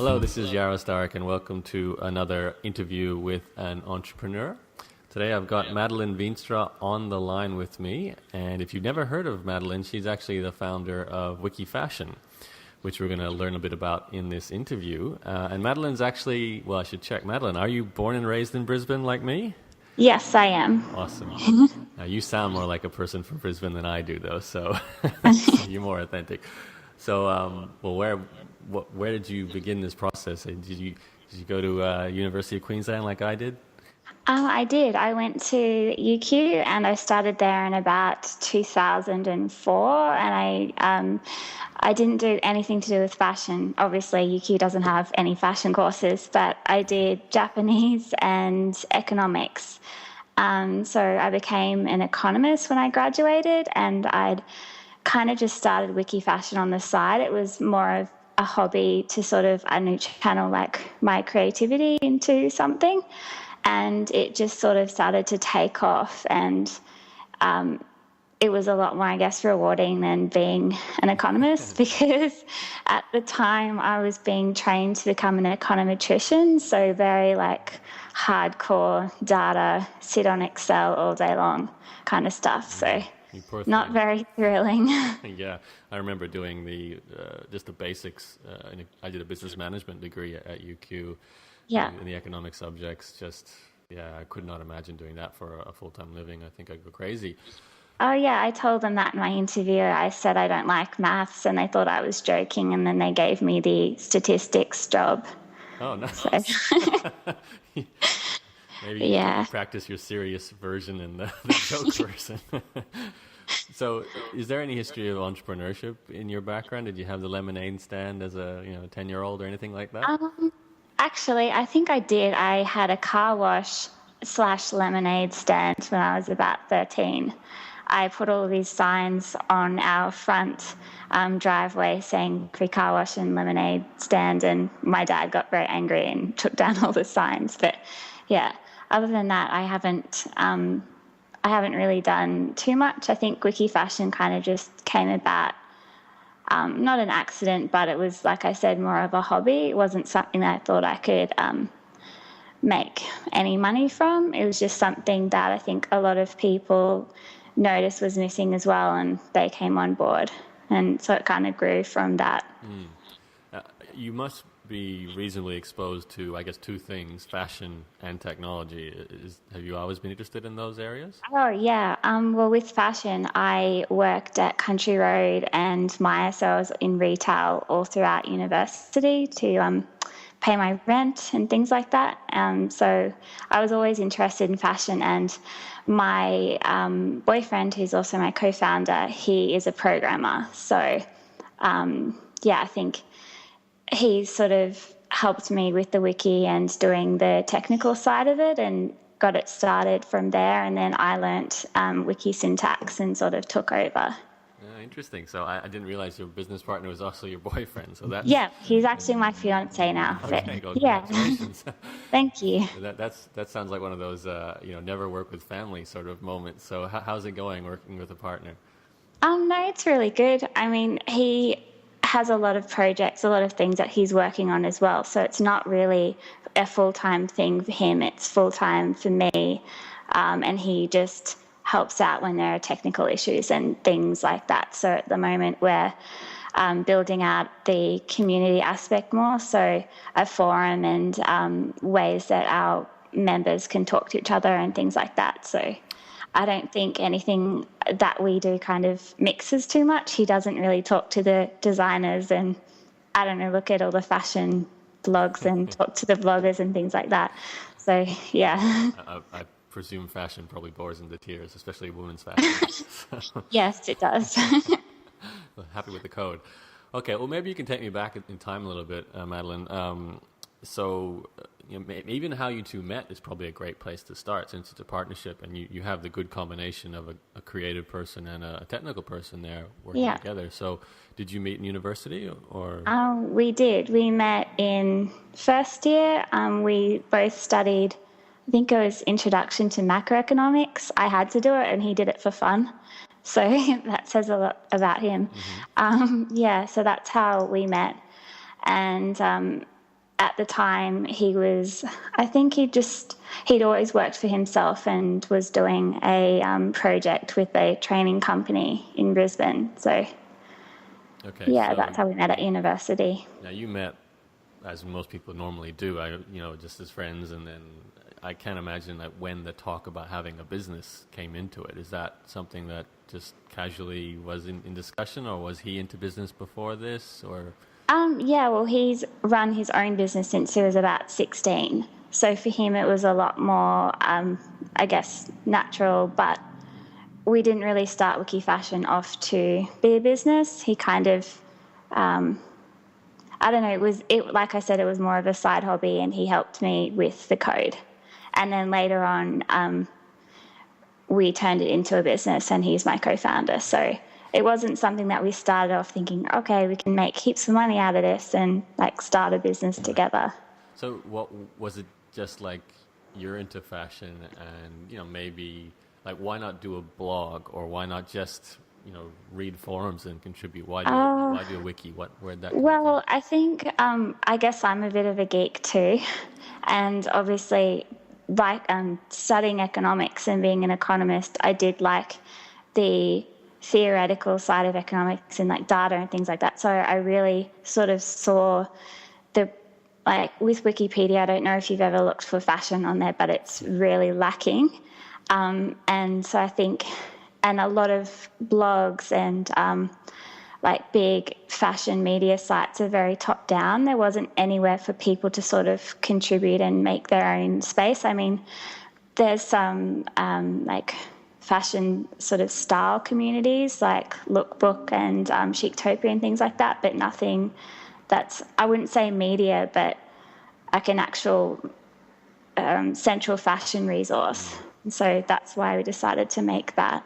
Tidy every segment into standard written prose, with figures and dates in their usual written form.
Hello, this is Yaros Darek, and welcome to another interview with an entrepreneur. Today I've got Madeline Veenstra on the line with me, and if you've never heard of Madeline, she's actually the founder of Wiki Fashion, which we're going to learn a bit about in this interview. And Madeline's actually, well, I should check. Madeline, are you born and raised in Brisbane like me? Yes, I am. Awesome. Now, you sound more like a person from Brisbane than I do, though, so you're more authentic. So, where did you begin this process? Did you go to University of Queensland like I did? I did. I went to UQ and I started there in about 2004, and I didn't do anything to do with fashion. Obviously, UQ doesn't have any fashion courses, but I did Japanese and economics. So I became an economist when I graduated, and I'd kind of just started Wiki Fashion on the side. It was more of a hobby to sort of channel like my creativity into something, and it just sort of started to take off, and it was a lot more, I guess, rewarding than being an economist, because at the time I was being trained to become an econometrician, so very like hardcore data, sit on Excel all day long kind of stuff. So not very thrilling. Yeah, I remember doing just the basics. I did a business management degree at UQ. Yeah. In the economic subjects, I could not imagine doing that for a full-time living. I think I'd go crazy. Oh, yeah, I told them that in my interview. I said I don't like maths, and they thought I was joking, and then they gave me the statistics job. Oh, nice. So. Maybe you can practice your serious version and the joke version. So, is there any history of entrepreneurship in your background? Did you have the lemonade stand as a 10-year-old or anything like that? Actually, I think I did. I had a car wash / lemonade stand when I was about 13. I put all these signs on our front driveway saying free car wash and lemonade stand, and my dad got very angry and took down all the signs. But yeah, other than that, I haven't really done too much. I think Wiki Fashion kind of just came about, not an accident, but it was, like I said, more of a hobby. It wasn't something that I thought I could make any money from. It was just something that I think a lot of people noticed was missing as well, and they came on board. And so it kind of grew from that. You must be reasonably exposed to, I guess, two things, fashion and technology. Have you always been interested in those areas? Oh, yeah. Well, with fashion, I worked at Country Road and Myer, so I was in retail all throughout university to pay my rent and things like that. So I was always interested in fashion, and my boyfriend, who's also my co-founder, he is a programmer. So, I think he sort of helped me with the wiki and doing the technical side of it and got it started from there. And then I learnt wiki syntax and sort of took over. Interesting. So I didn't realize your business partner was also your boyfriend. So that's he's actually my fiance now. Okay, congratulations. Thank you. That sounds like one of those never work with family sort of moments. So how's it going working with a partner? No, it's really good. I mean, he has a lot of projects, a lot of things that he's working on as well. So it's not really a full-time thing for him. It's full-time for me, and he just helps out when there are technical issues and things like that. So at the moment we're building out the community aspect more, so a forum and ways that our members can talk to each other and things like that. So I don't think anything that we do kind of mixes too much. He doesn't really talk to the designers and, I don't know, look at all the fashion blogs and talk to the bloggers and things like that. So, yeah. I presume fashion probably bores him to tears, especially women's fashion. Yes, it does. Happy with the code. Okay, well, maybe you can take me back in time a little bit, Madeline. Even how you two met is probably a great place to start, since it's a partnership and you have the good combination of a creative person and a technical person there working together. So did you meet in university or? We did. We met in first year. We both studied, I think it was Introduction to Macroeconomics. I had to do it and he did it for fun. So that says a lot about him. Mm-hmm. So that's how we met. And at the time he'd always worked for himself and was doing a project with a training company in Brisbane. So Okay, yeah, so that's how we met at university. now you met, as most people normally do, just as friends, and then I can't imagine that when the talk about having a business came into it. Is that something that just casually was in discussion, or was he into business before this, or? Yeah, well, he's run his own business since he was about 16. So for him, it was a lot more, I guess, natural. But we didn't really start Wiki Fashion off to be a business. He kind of, I don't know, like I said, it was more of a side hobby, and he helped me with the code. And then later on, we turned it into a business, and he's my co-founder. So it wasn't something that we started off thinking, okay, we can make heaps of money out of this and like start a business together. So what was it, just like you're into fashion and, maybe like why not do a blog, or why not just, read forums and contribute? Why do a wiki? Where'd that come from? I think, I guess I'm a bit of a geek too. And obviously, like studying economics and being an economist, I did like the theoretical side of economics and like data and things like that. So I really sort of saw with Wikipedia, I don't know if you've ever looked for fashion on there, but it's really lacking. And so I think, and a lot of blogs and big fashion media sites are very top down. There wasn't anywhere for people to sort of contribute and make their own space. I mean, there's some fashion sort of style communities like Lookbook and Chictopia and things like that, but nothing that's, I wouldn't say media, but like an actual central fashion resource. And so that's why we decided to make that.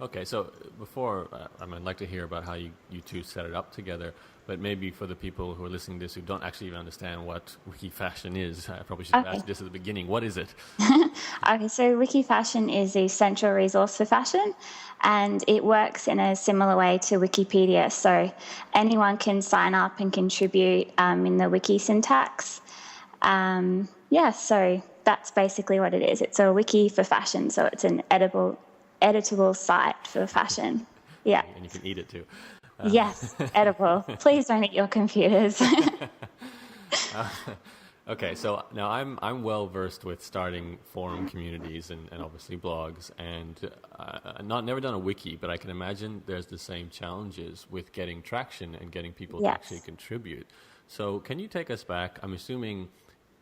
Okay, so before, I'd like to hear about how you two set it up together, but maybe for the people who are listening to this who don't actually even understand what Wiki Fashion is, I probably should have asked this at the beginning. What is it? Okay, so Wiki Fashion is the central resource for fashion, and it works in a similar way to Wikipedia. So anyone can sign up and contribute in the wiki syntax. So that's basically what it is. It's a wiki for fashion, so it's an editable site for fashion. Yeah. And you can eat it too. Yes, edible. Please don't eat your computers. Okay, so now I'm well versed with starting forum communities and obviously blogs, and never done a wiki, but I can imagine there's the same challenges with getting traction and getting people to actually contribute. So can you take us back? I'm assuming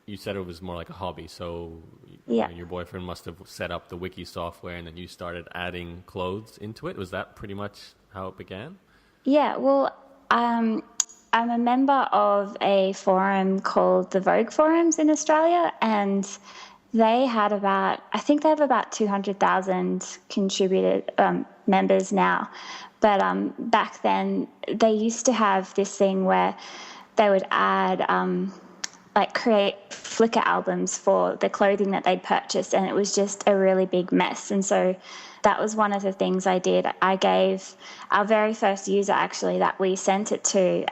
you said it was more like a hobby, so your boyfriend must have set up the wiki software, and then you started adding clothes into it. Was that pretty much how it began? Yeah, well, I'm a member of a forum called the Vogue Forums in Australia, and they had I think they have about 200,000 contributed members now. But back then, they used to have this thing where they would add, create Flickr albums for the clothing that they'd purchased, and it was just a really big mess. And so that was one of the things I did. I gave our very first user, actually, that we sent it to,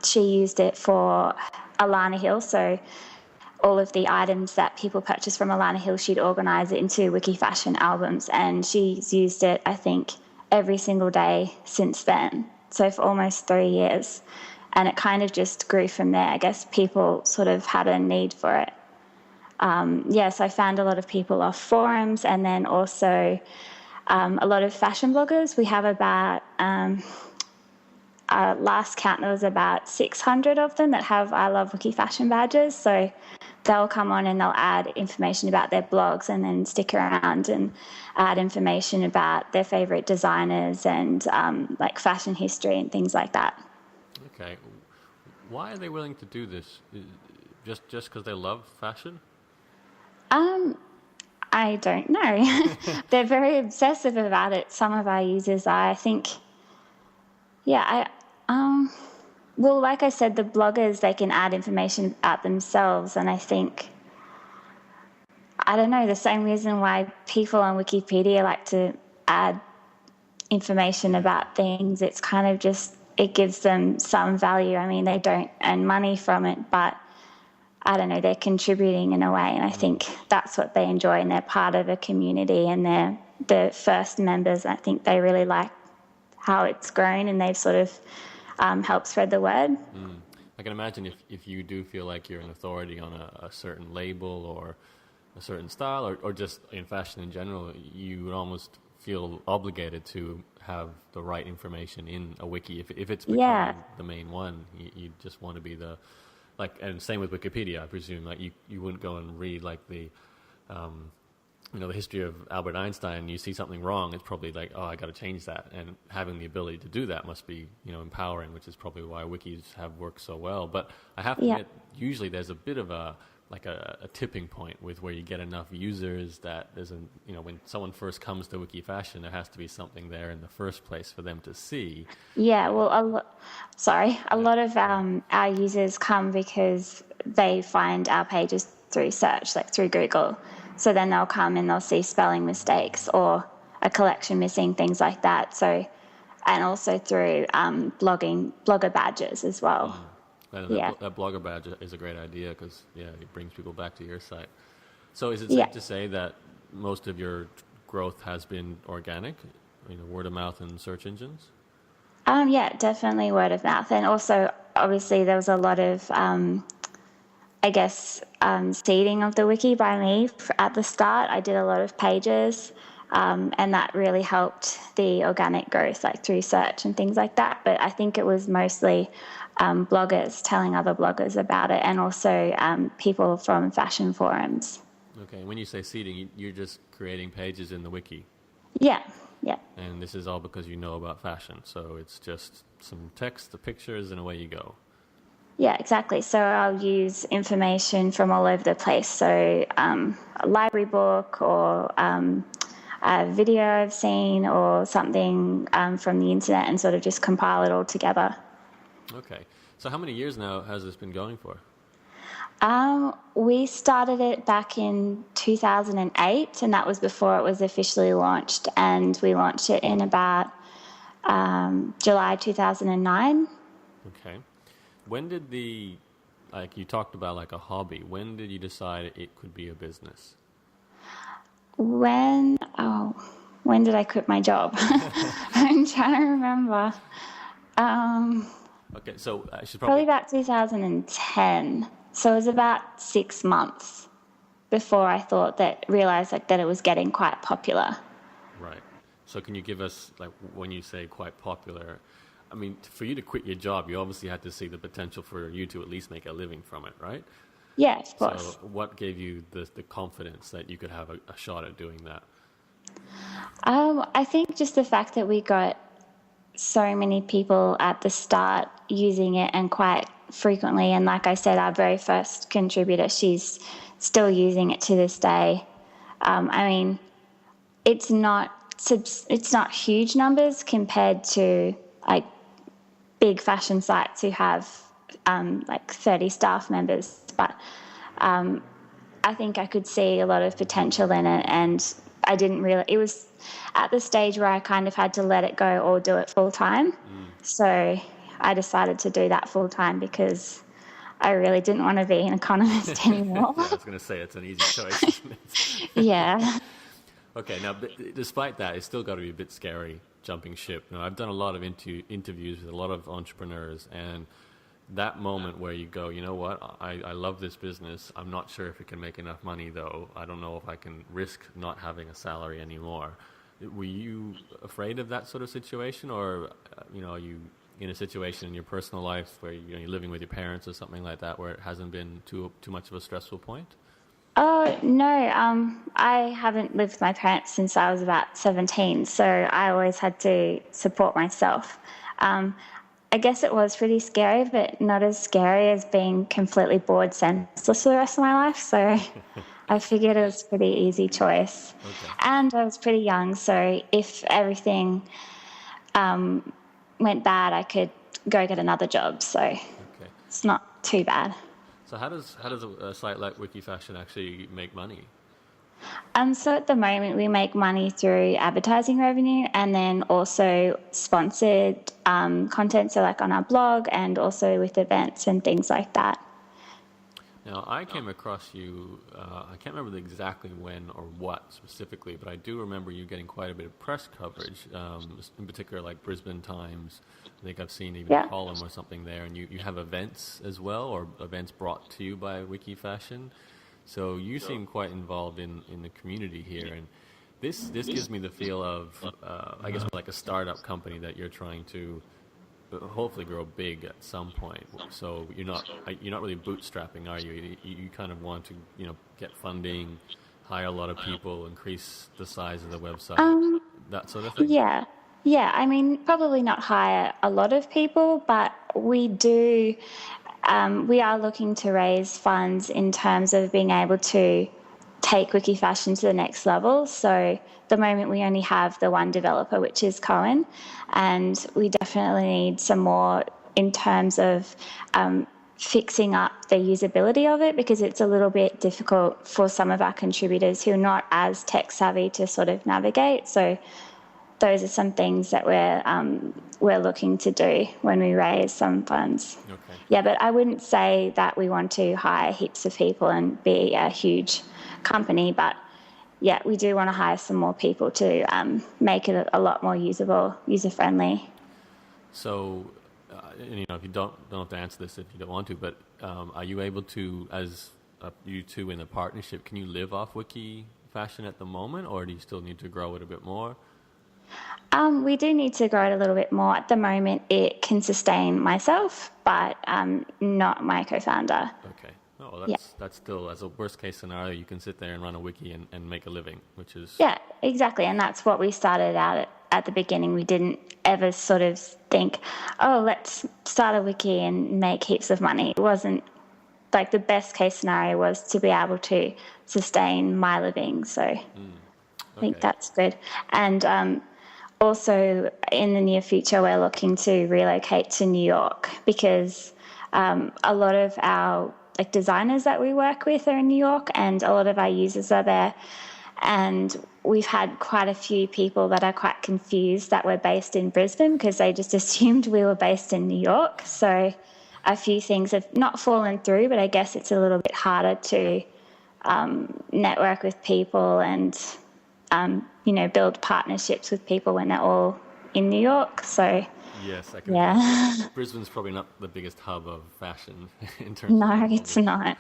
she used it for Alana Hill. So all of the items that people purchase from Alana Hill, she'd organise it into Wiki Fashion albums, and she's used it, I think, every single day since then. So for almost 3 years. And it kind of just grew from there. I guess people sort of had a need for it. So I found a lot of people off forums, and then also a lot of fashion bloggers. We have about, last count, there was about 600 of them that have I Love Wiki Fashion badges. So they'll come on and they'll add information about their blogs, and then stick around and add information about their favourite designers and fashion history and things like that. Okay. Why are they willing to do this? Just because they love fashion? I don't know. They're very obsessive about it. Some of our users are, I think. Well, like I said, the bloggers, they can add information about themselves, and I think, I don't know, the same reason why people on Wikipedia like to add information about things. It's kind of just, it gives them some value. I mean, they don't earn money from it, but I don't know, they're contributing in a way, and I think that's what they enjoy, and they're part of a community, and they're the first members. I think they really like how it's grown, and they've sort of helped spread the word. I can imagine if you do feel like you're an authority on a certain label or a certain style, or just in fashion in general, you would almost feel obligated to have the right information in a wiki. If it's becoming the main one, you just want to be the, like, and same with Wikipedia, I presume. Like you wouldn't go and read like the the history of Albert Einstein. You see something wrong, it's probably like, oh, I got to change that. And having the ability to do that must be, empowering, which is probably why wikis have worked so well. But I have to admit, usually there's a bit of a tipping point with where you get enough users that there's when someone first comes to Wiki Fashion, there has to be something there in the first place for them to see. Yeah, well, a lot of our users come because they find our pages through search, like through Google. So then they'll come and they'll see spelling mistakes or a collection missing, things like that. So, and also through blogger badges as well. That blogger badge is a great idea because, it brings people back to your site. So is it safe to say that most of your growth has been organic, word of mouth and search engines? Yeah, definitely word of mouth. And also, obviously, there was a lot of, seeding of the wiki by me at the start. I did a lot of pages, and that really helped the organic growth, like through search and things like that. But I think it was mostly bloggers telling other bloggers about it, and also people from fashion forums. Okay, when you say seeding, you're just creating pages in the wiki? Yeah. And this is all because you know about fashion, so it's just some text, the pictures, and away you go. Yeah, exactly. So I'll use information from all over the place. So a library book or a video I've seen or something from the internet, and sort of just compile it all together. Okay. So how many years now has this been going for? We started it back in 2008, and that was before it was officially launched. And we launched it in about July 2009. Okay. When did you talked about like a hobby, when did you decide it could be a business? When did I quit my job? I'm trying to remember. Okay, so I should probably about 2010. So it was about 6 months before I realized that it was getting quite popular. Right. So can you give us, like, when you say quite popular, I mean, for you to quit your job, you obviously had to see the potential for you to at least make a living from it, right? Yeah, of course. So what gave you the confidence that you could have a shot at doing that? I think just the fact that we got so many people at the start using it, and quite frequently. And like I said, our very first contributor, she's still using it to this day. I mean, it's not huge numbers compared to like big fashion sites who have like 30 staff members, but I think I could see a lot of potential in it, and I didn't really. It was at the stage where I kind of had to let it go or do it full time. So I decided to do that full time because I really didn't want to be an economist anymore. Yeah, I was going to say it's an easy choice. Yeah. Okay, now despite that, it's still got to be a bit scary jumping ship. I've done a lot of interviews with a lot of entrepreneurs, and that moment where you go, you know what, I love this business. I'm not sure if it can make enough money, though. I don't know if I can risk not having a salary anymore. Were you afraid of that sort of situation, or are you in a situation in your personal life where you're living with your parents or something like that, where it hasn't been too much of a stressful point? Oh, no. I haven't lived with my parents since I was about 17, so I always had to support myself. I guess it was pretty scary, but not as scary as being completely bored senseless for the rest of my life, so I figured it was a pretty easy choice. Okay. And I was pretty young, so if everything went bad, I could go get another job, so It's not too bad. So how does a site like Wiki Fashion actually make money? So at the moment we make money through advertising revenue, and then also sponsored content, so like on our blog and also with events and things like that. Now, I came across you, I can't remember exactly when or what specifically, but I do remember you getting quite a bit of press coverage, in particular like Brisbane Times. I think I've seen even a column or something there, and you have events as well, or events brought to you by Wiki Fashion. So you seem quite involved in the community here, and this gives me the feel of, I guess, like a startup company that you're trying to hopefully grow big at some point. So you're not really bootstrapping, are you? You kind of want to get funding, hire a lot of people, increase the size of the website, that sort of thing. Yeah. I mean, probably not hire a lot of people, but we do. We are looking to raise funds in terms of being able to take Wiki Fashion to the next level. So at the moment we only have the one developer, which is Cohen, and we definitely need some more in terms of fixing up the usability of it, because it's a little bit difficult for some of our contributors who are not as tech savvy to sort of navigate. So those are some things that we're looking to do when we raise some funds. Okay. Yeah, but I wouldn't say that we want to hire heaps of people and be a huge company, but yeah, we do want to hire some more people to make it a lot more usable, user-friendly. So, if you don't have to answer this if you don't want to, but are you able to, as you two in the partnership, can you live off Wiki Fashion at the moment, or do you still need to grow it a bit more? We do need to grow it a little bit more. At the moment, it can sustain myself, but not my co-founder. Okay. Oh, well, that's still, as a worst case scenario, you can sit there and run a wiki and make a living, which is... Yeah, exactly. And that's what we started out at the beginning. We didn't ever sort of think, oh, let's start a wiki and make heaps of money. It wasn't like the best case scenario was to be able to sustain my living. So I think that's good. And also in the near future, we're looking to relocate to New York, because a lot of our designers that we work with are in New York, and a lot of our users are there. And we've had quite a few people that are quite confused that we're based in Brisbane, because they just assumed we were based in New York. So a few things have not fallen through, but I guess it's a little bit harder to network with people and build partnerships with people when they're all in New York. So yes, I can imagine. Brisbane's probably not the biggest hub of fashion in terms of... No, it's not.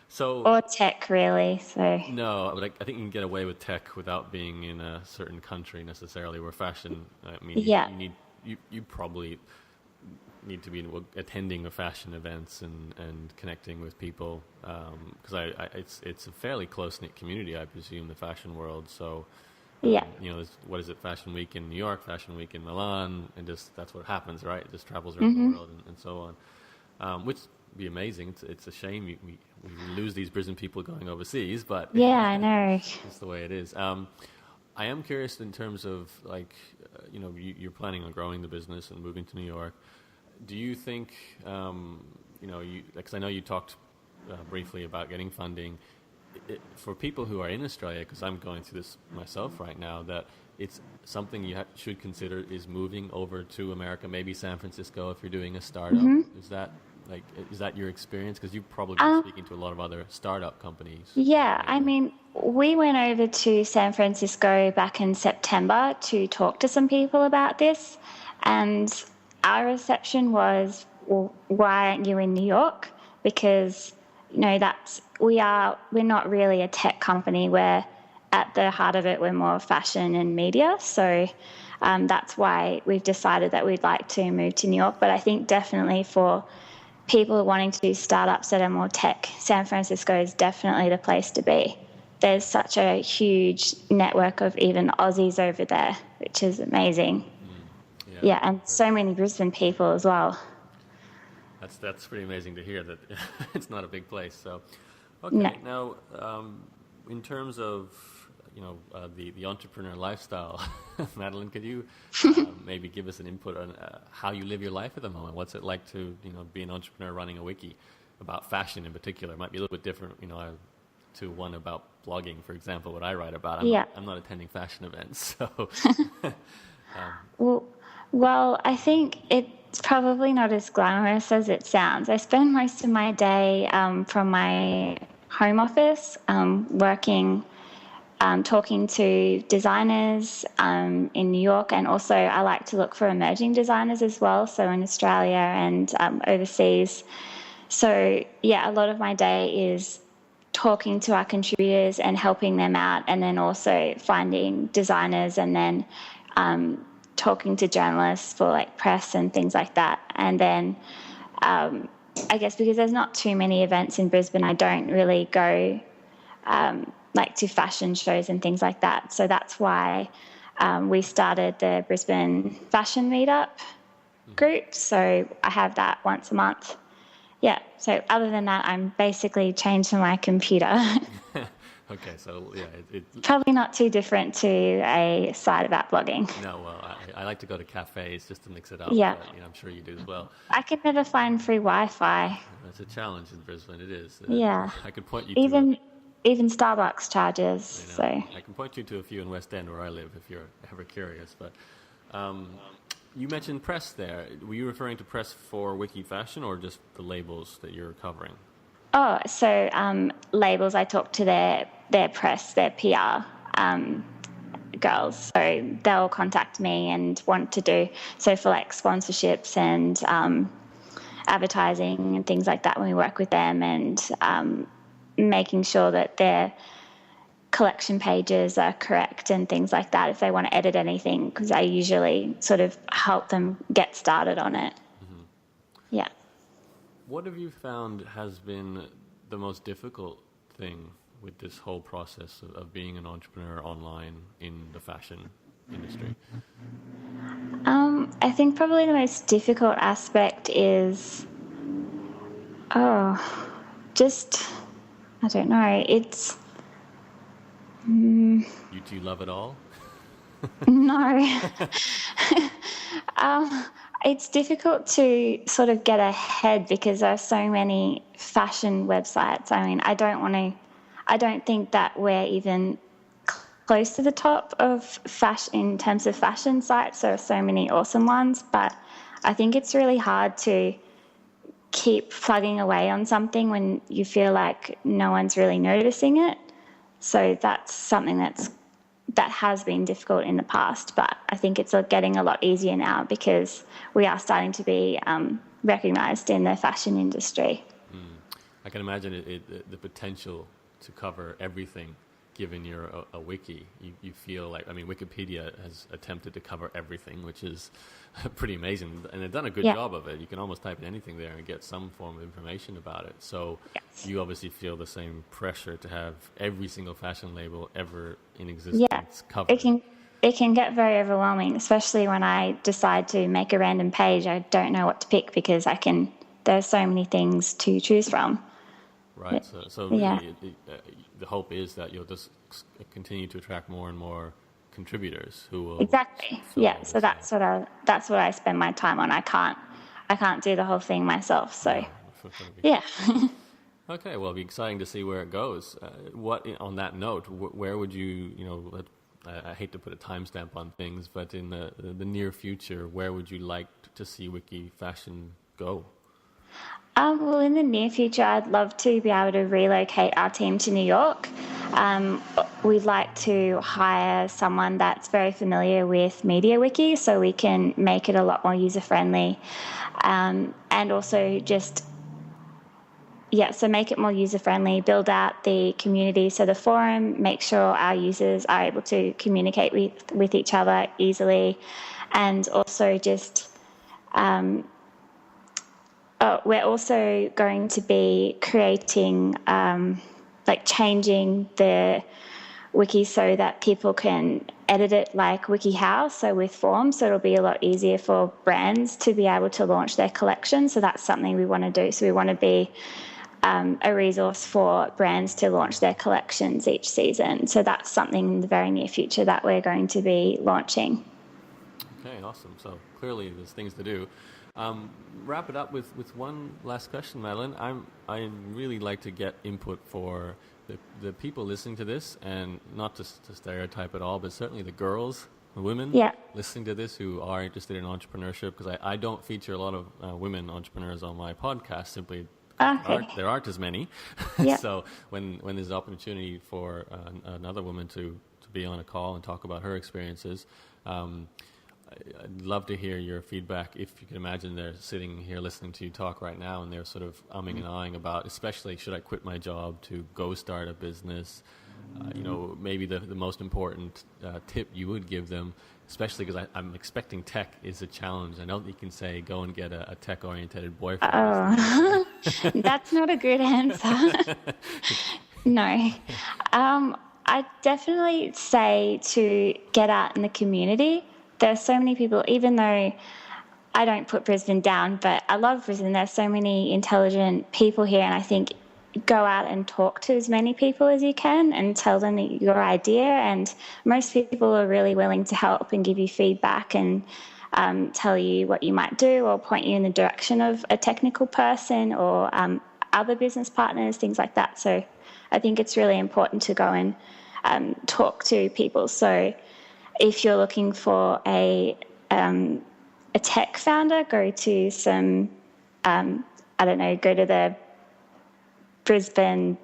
So, or tech, really. So no, but I think you can get away with tech without being in a certain country necessarily, where fashion, I mean, you probably need to be attending the fashion events and connecting with people, because it's a fairly close-knit community, I presume, the fashion world. So there's, what is it, Fashion Week in New York, Fashion Week in Milan, and just that's what happens, right? It just travels around the world and so on, which would be amazing. It's a shame we lose these Brisbane people going overseas, but I know it's the way it is. I am curious in terms of you're planning on growing the business and moving to New York. Do you think, because I know you talked briefly about getting funding, for people who are in Australia, because I'm going through this myself right now, that it's something you should consider is moving over to America, maybe San Francisco if you're doing a startup. Is that your experience? Because you've probably been speaking to a lot of other startup companies. Yeah, I mean, we went over to San Francisco back in September to talk to some people about this, and our reception was, well, why aren't you in New York? Because we're not really a tech company. We're at the heart of it, we're more fashion and media. So that's why we've decided that we'd like to move to New York. But I think definitely for people wanting to do startups that are more tech, San Francisco is definitely the place to be. There's such a huge network of even Aussies over there, which is amazing. And so many Brisbane people as well. That's pretty amazing to hear that it's not a big place. So, okay. No. Now, in terms of the entrepreneur lifestyle, Madeline, could you maybe give us an input on how you live your life at the moment? What's it like to be an entrepreneur running a wiki about fashion in particular? It might be a little bit different, to one about blogging, for example, what I write about. I'm not attending fashion events, so. Well, I think it's probably not as glamorous as it sounds. I spend most of my day from my home office working, talking to designers in New York, and also I like to look for emerging designers as well, so in Australia and overseas. So, yeah, a lot of my day is talking to our contributors and helping them out, and then also finding designers, and then talking to journalists for like press and things like that. And then I guess because there's not too many events in Brisbane, I don't really go like to fashion shows and things like that. So that's why we started the Brisbane Fashion Meetup group. So I have that once a month. Yeah, so other than that, I'm basically chained to my computer. Okay, so yeah, Probably not too different to a site about blogging. No, well, I like to go to cafes just to mix it up. Yeah. But, I'm sure you do as well. I can never find free Wi-Fi. That's a challenge in Brisbane, it is. Yeah. I could point you Even Starbucks charges. So I can point you to a few in West End where I live if you're ever curious. But you mentioned press there. Were you referring to press for Wiki Fashion or just the labels that you're covering? Oh, so labels, I talk to their press, their PR girls. So they'll contact me and want to do, so for like sponsorships and advertising and things like that when we work with them, and making sure that their collection pages are correct and things like that if they want to edit anything, because I usually sort of help them get started on it. Mm-hmm. Yeah. What have you found has been the most difficult thing with this whole process of being an entrepreneur online in the fashion industry? I think probably the most difficult aspect is, I don't know, it's... Do you love it all? No. It's difficult to sort of get ahead because there are so many fashion websites. I mean, I don't think that we're even close to the top of fashion in terms of fashion sites. There are so many awesome ones, but I think it's really hard to keep plugging away on something when you feel like no one's really noticing it. So that's something that has been difficult in the past, but I think it's getting a lot easier now because we are starting to be recognised in the fashion industry. I can imagine the potential to cover everything, given you're a wiki. You feel like, I mean, Wikipedia has attempted to cover everything, which is pretty amazing, and they've done a good job of it. You can almost type in anything there and get some form of information about it. So you obviously feel the same pressure to have every single fashion label ever in existence covered. It can get very overwhelming, especially when I decide to make a random page. I don't know what to pick because there's so many things to choose from. Right. So really, the hope is that you'll just continue to attract more and more contributors who will exactly. Yeah. So that's what I spend my time on. I can't do the whole thing myself. So yeah. Okay. Well, it'll be exciting to see where it goes. On that note, where would you I hate to put a timestamp on things, but in the near future, where would you like to see Wiki Fashion go? Well, in the near future, I'd love to be able to relocate our team to New York. We'd like to hire someone that's very familiar with MediaWiki so we can make it a lot more user-friendly. And also so make it more user-friendly, build out the community, so the forum, make sure our users are able to communicate with each other easily, and also we're also going to be creating, changing the wiki so that people can edit it like WikiHow, so with forms, so it'll be a lot easier for brands to be able to launch their collection. So that's something we want to do. So we want to be a resource for brands to launch their collections each season. So that's something in the very near future that we're going to be launching. Okay, awesome. So clearly there's things to do. Wrap it up with one last question, Madeline. I really like to get input for the people listening to this, and not to stereotype at all, but certainly the girls women Yeah. listening to this who are interested in entrepreneurship, because I don't feature a lot of women entrepreneurs on my podcast simply Okay. there aren't as many. Yeah. So when there's an opportunity for another woman to be on a call and talk about her experiences, I'd love to hear your feedback. If you can imagine they're sitting here listening to you talk right now and they're sort of umming and ahhing about, especially should I quit my job to go start a business? Maybe the most important tip you would give them, especially because I'm expecting tech is a challenge. I know that you can say go and get a tech-oriented boyfriend. Oh, that's not a good answer. No. I definitely say to get out in the community. There's so many people, even though I don't put Brisbane down, but I love Brisbane. There's so many intelligent people here, and I think go out and talk to as many people as you can and tell them your idea. And most people are really willing to help and give you feedback and tell you what you might do or point you in the direction of a technical person or other business partners, things like that. So I think it's really important to go and talk to people. So if you're looking for a tech founder, go to some, go to the Brisbane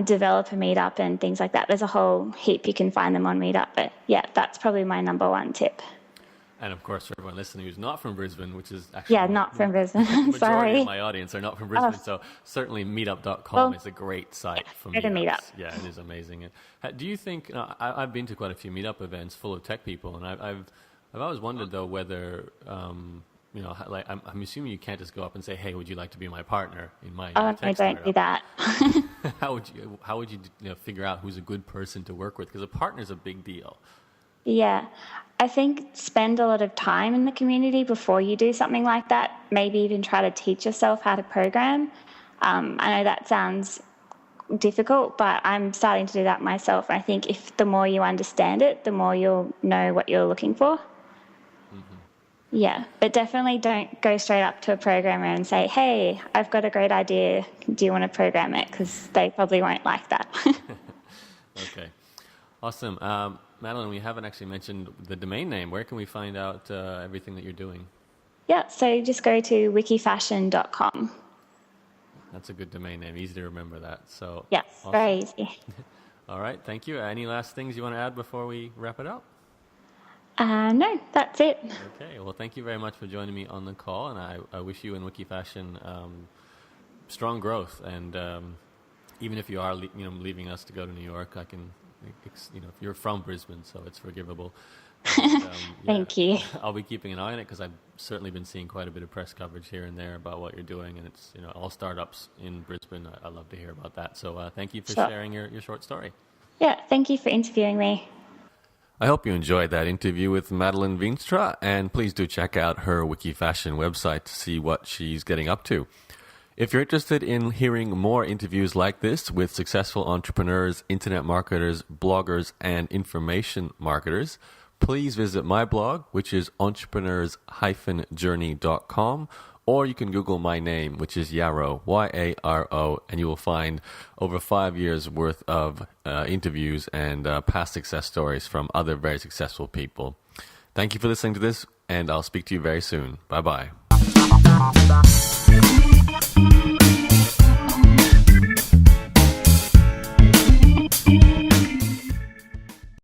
developer meetup and things like that. There's a whole heap. You can find them on Meetup. But yeah, that's probably my number one tip. And of course, for everyone listening who's not from Brisbane, which is actually not from Brisbane. majority Sorry. of my audience are not from Brisbane, so certainly meetup.com is a great site for go to meetups. Meetup. Yeah, it is amazing. And do you think I've been to quite a few meetup events full of tech people, and I've always wondered though whether I'm assuming you can't just go up and say, "Hey, would you like to be my partner in my tech I don't startup?" do that. How would you figure out who's a good person to work with? Because a partner is a big deal. Yeah, I think spend a lot of time in the community before you do something like that. Maybe even try to teach yourself how to program. I know that sounds difficult, but I'm starting to do that myself. I think if the more you understand it, the more you'll know what you're looking for. Mm-hmm. Yeah, but definitely don't go straight up to a programmer and say, "Hey, I've got a great idea. Do you want to program it?" Because they probably won't like that. Okay, awesome. Madeline, we haven't actually mentioned the domain name. Where can we find out everything that you're doing? Yeah, so just go to wikifashion.com. That's a good domain name. Easy to remember that. So yes, awesome. Very easy. All right, thank you. Any last things you want to add before we wrap it up? No, that's it. Okay, well, thank you very much for joining me on the call, and I wish you and Wiki Fashion strong growth. And even if you are, leaving us to go to New York, I can. If you're from Brisbane, so it's forgivable. And, Thank you. I'll be keeping an eye on it because I've certainly been seeing quite a bit of press coverage here and there about what you're doing, and it's all startups in Brisbane. I love to hear about that. So thank you for sharing your short story. Yeah, thank you for interviewing me. I hope you enjoyed that interview with Madeline Veenstra, and please do check out her Wiki Fashion website to see what she's getting up to. If you're interested in hearing more interviews like this with successful entrepreneurs, internet marketers, bloggers, and information marketers, please visit my blog, which is entrepreneurs-journey.com, or you can Google my name, which is Yaro, Y-A-R-O, and you will find over 5 years worth of interviews and past success stories from other very successful people. Thank you for listening to this, and I'll speak to you very soon. Bye-bye.